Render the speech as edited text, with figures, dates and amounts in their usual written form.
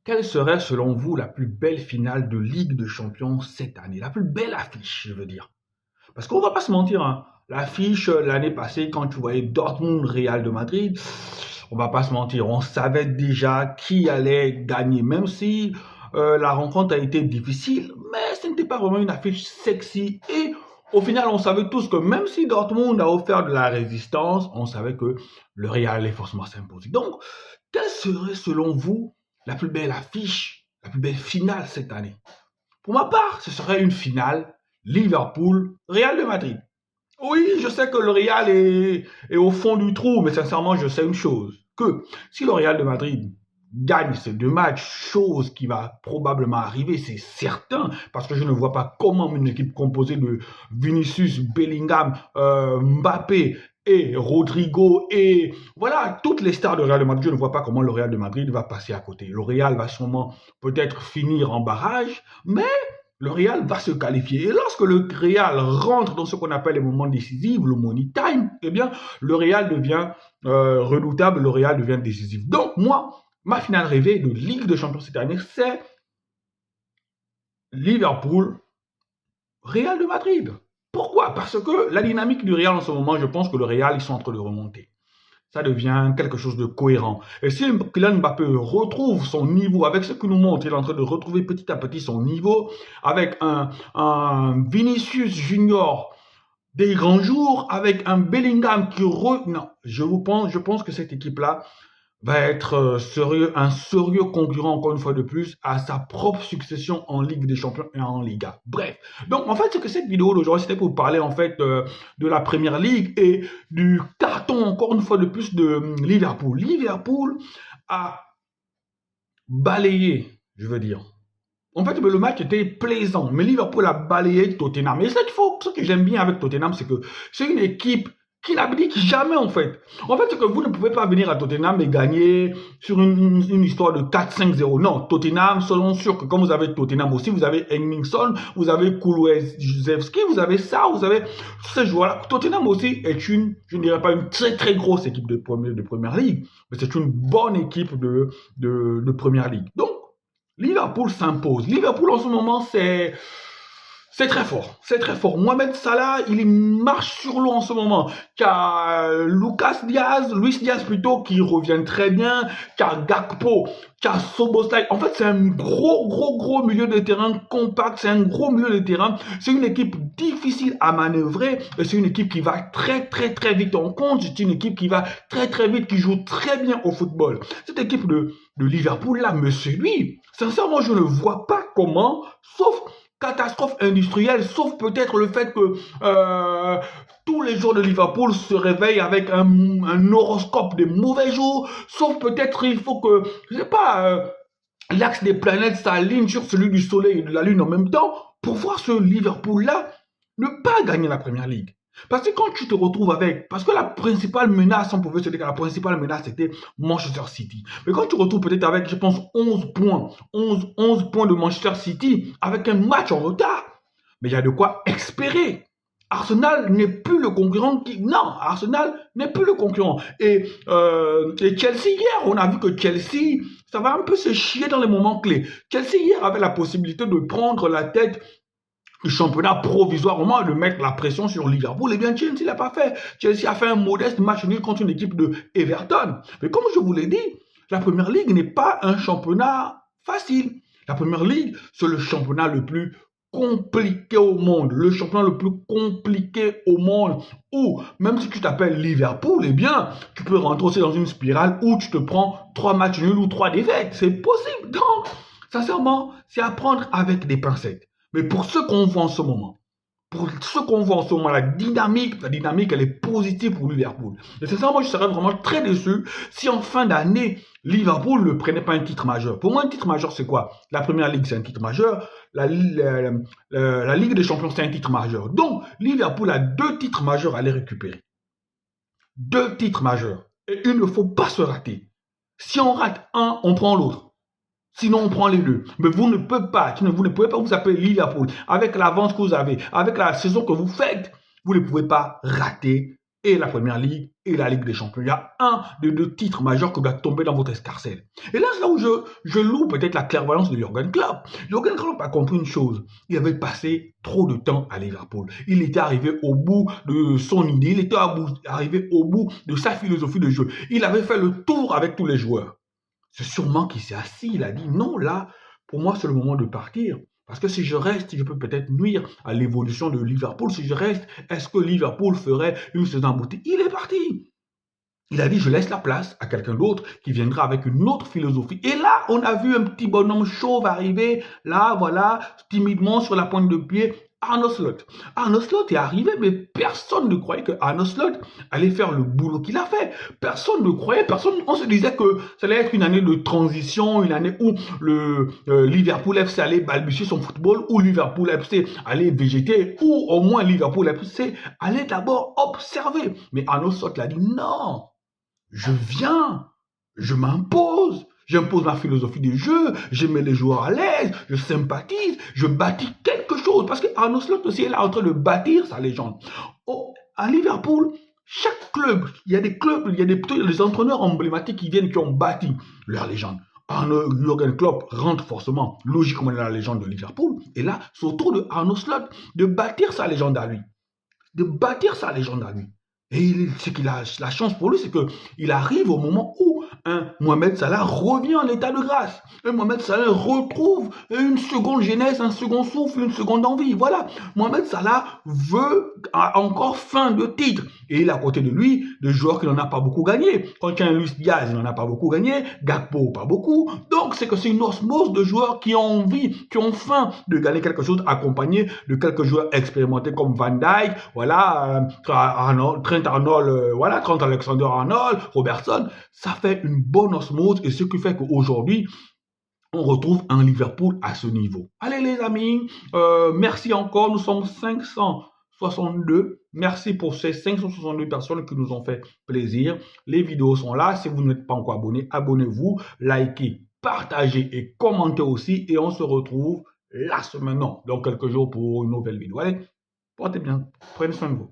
Quelle serait selon vous la plus belle finale de Ligue des Champions cette année? La plus belle affiche, je veux dire. Parce qu'on va pas se mentir, hein, l'affiche l'année passée, quand tu voyais Dortmund-Real de Madrid, on va pas se mentir, on savait déjà qui allait gagner, même si la rencontre a été difficile, mais ce n'était pas vraiment une affiche sexy. Et au final, on savait tous que même si Dortmund a offert de la résistance, on savait que le Real allait forcément s'imposer. Donc, quelle serait selon vous la plus belle affiche, la plus belle finale cette année? Pour ma part, ce serait une finale Liverpool-Real de Madrid. Oui, je sais que le Real est au fond du trou, mais sincèrement, je sais une chose, que si le Real de Madrid gagne ces deux matchs, chose qui va probablement arriver, c'est certain, parce que je ne vois pas comment une équipe composée de Vinicius, Bellingham, Mbappé et Rodrigo et voilà, toutes les stars du Real de Madrid, je ne vois pas comment le Real de Madrid va passer à côté. Le Real va sûrement peut-être finir en barrage, mais le Real va se qualifier. Et lorsque le Real rentre dans ce qu'on appelle les moments décisifs, le money time, eh bien, le Real devient redoutable, le Real devient décisif. Donc, moi, ma finale rêvée de Ligue des Champions cette année, c'est Liverpool, Real de Madrid. Pourquoi? Parce que la dynamique du Real en ce moment, je pense que le Real, ils sont en train de remonter. Ça devient quelque chose de cohérent. Et si Kylian Mbappé retrouve son niveau avec ce que nous montre, il est en train de retrouver petit à petit son niveau avec un Vinicius Junior des grands jours, avec un Bellingham qui Non, je pense que cette équipe-là va être un sérieux concurrent, encore une fois de plus, à sa propre succession en Ligue des Champions et en Liga. Bref. Donc, en fait, c'est que cette vidéo d'aujourd'hui, c'était pour parler, en fait, de la Première Ligue et du carton, encore une fois de plus, de Liverpool. Liverpool a balayé, je veux dire. En fait, le match était plaisant, mais Liverpool a balayé Tottenham. Et ce que j'aime bien avec Tottenham, c'est que c'est une équipe qui n'abdique jamais, en fait. En fait, c'est que vous ne pouvez pas venir à Tottenham et gagner sur une histoire de 4-5-0. Non, Tottenham, selon sûr que comme vous avez Tottenham aussi, vous avez Henningson, vous avez Kulusevski, vous avez ça, vous avez tous ces joueurs-là. Tottenham aussi est je ne dirais pas une très très grosse équipe de première ligue, mais c'est une bonne équipe de première ligue. Donc, Liverpool s'impose. Liverpool en ce moment, c'est très fort. C'est très fort. Mohamed Salah, il marche sur l'eau en ce moment. Car Luis Diaz plutôt, qui revient très bien. Car Gakpo, car Soboslai. En fait, c'est un gros milieu de terrain compact. C'est un gros milieu de terrain. C'est une équipe difficile à manœuvrer. Et c'est une équipe qui va très vite en compte. C'est une équipe qui va très vite, qui joue très bien au football. Cette équipe de Liverpool là me séduit. Sincèrement, je ne vois pas comment, sauf catastrophe industrielle, sauf peut-être le fait que tous les jours de Liverpool se réveillent avec un horoscope de mauvais jours, sauf peut-être il faut que, je sais pas, l'axe des planètes s'aligne sur celui du Soleil et de la Lune en même temps pour voir ce Liverpool-là ne pas gagner la Première Ligue. Parce que quand tu te retrouves avec, parce que la principale menace, on pouvait se dire que la principale menace c'était Manchester City. Mais quand tu te retrouves peut-être avec, je pense, 11 points, 11 points de Manchester City, avec un match en retard, mais il y a de quoi espérer. Arsenal n'est plus le concurrent Non, Arsenal n'est plus le concurrent. Et Chelsea, hier, on a vu que Chelsea, ça va un peu se chier dans les moments clés. Chelsea, hier, avait la possibilité de prendre la tête du championnat provisoirement et de mettre la pression sur Liverpool. Eh bien, Chelsea ne l'a pas fait. Chelsea a fait un modeste match nul contre une équipe de Everton. Mais comme je vous l'ai dit, la Première Ligue n'est pas un championnat facile. La Première Ligue, c'est le championnat le plus compliqué au monde, le championnat le plus compliqué au monde, où même si tu t'appelles Liverpool, eh bien, tu peux rentrer aussi dans une spirale où tu te prends 3 matchs nuls ou 3 défaites. C'est possible. Donc, sincèrement, c'est à prendre avec des pincettes. Mais pour ce qu'on voit en ce moment, la dynamique, elle est positive pour Liverpool. Et sincèrement, je serais vraiment très déçu si en fin d'année, Liverpool ne prenait pas un titre majeur. Pour moi, un titre majeur, c'est quoi? La Première Ligue, c'est un titre majeur. La Ligue des Champions, c'est un titre majeur. Donc, Liverpool a 2 titres majeurs à les récupérer. 2 titres majeurs. Et il ne faut pas se rater. Si on rate un, on prend l'autre. Sinon, on prend les deux. Mais vous ne pouvez pas, vous ne pouvez pas vous appeler Liverpool. Avec l'avance que vous avez, avec la saison que vous faites, vous ne pouvez pas rater et la Première Ligue et la Ligue des Champions. Il y a un des deux titres majeurs qui doit tomber dans votre escarcelle. Et là, c'est là où je loue peut-être la clairvoyance de Jürgen Klopp. Jürgen Klopp a compris une chose. Il avait passé trop de temps à Liverpool. Il était arrivé au bout de son idée. Il était arrivé au bout de sa philosophie de jeu. Il avait fait le tour avec tous les joueurs. C'est sûrement qu'il s'est assis. Il a dit non, là, pour moi, c'est le moment de partir. Parce que si je reste, je peux peut-être nuire à l'évolution de Liverpool. Si je reste, est-ce que Liverpool ferait une saison aboutie? Il est parti. Il a dit, je laisse la place à quelqu'un d'autre qui viendra avec une autre philosophie. Et là, on a vu un petit bonhomme chauve arriver, là, voilà, timidement sur la pointe de pied, Arne Slot. Arne Slot est arrivé, mais personne ne croyait que Arne Slot allait faire le boulot qu'il a fait. Personne ne croyait, on se disait que ça allait être une année de transition, une année où le Liverpool FC allait balbutier son football, où Liverpool FC allait végéter, ou au moins Liverpool FC allait d'abord observer. Mais Arne Slot l'a dit non. Je viens, je m'impose, j'impose ma philosophie de jeu, je mets les joueurs à l'aise, je sympathise, je bâtis quelque chose. Parce que Arne Slot aussi est là en train de bâtir sa légende. À Liverpool, chaque club, il y a des clubs, il y a des entraîneurs emblématiques qui viennent, qui ont bâti leur légende. Jürgen Klopp rentre forcément, logiquement, dans la légende de Liverpool. Et là, c'est au tour de Arne Slot de bâtir sa légende à lui. De bâtir sa légende à lui. Et ce qu'il a, la chance pour lui, c'est qu'il arrive au moment où un Mohamed Salah revient en état de grâce. Un Mohamed Salah retrouve une seconde jeunesse, un second souffle, une seconde envie. Voilà. Mohamed Salah a encore faim de titre. Et il a à côté de lui des joueurs qui n'en a pas beaucoup gagné. Quand il y a un Luis Diaz, il n'en a pas beaucoup gagné. Gakpo, pas beaucoup. Donc, c'est que c'est une osmose de joueurs qui ont envie, qui ont faim de gagner quelque chose, accompagné de quelques joueurs expérimentés comme Van Dijk, voilà, Trent Arnold, voilà, Trent Alexander-Arnold, Robertson. Ça fait une bonne osmose et ce qui fait qu'aujourd'hui, on retrouve un Liverpool à ce niveau. Allez les amis, merci encore, nous sommes 562. Merci pour ces 562 personnes qui nous ont fait plaisir. Les vidéos sont là. Si vous n'êtes pas encore abonné, abonnez-vous, likez, partagez et commentez aussi. Et on se retrouve la semaine, non, dans quelques jours pour une nouvelle vidéo. Allez, portez bien, prenez soin de vous.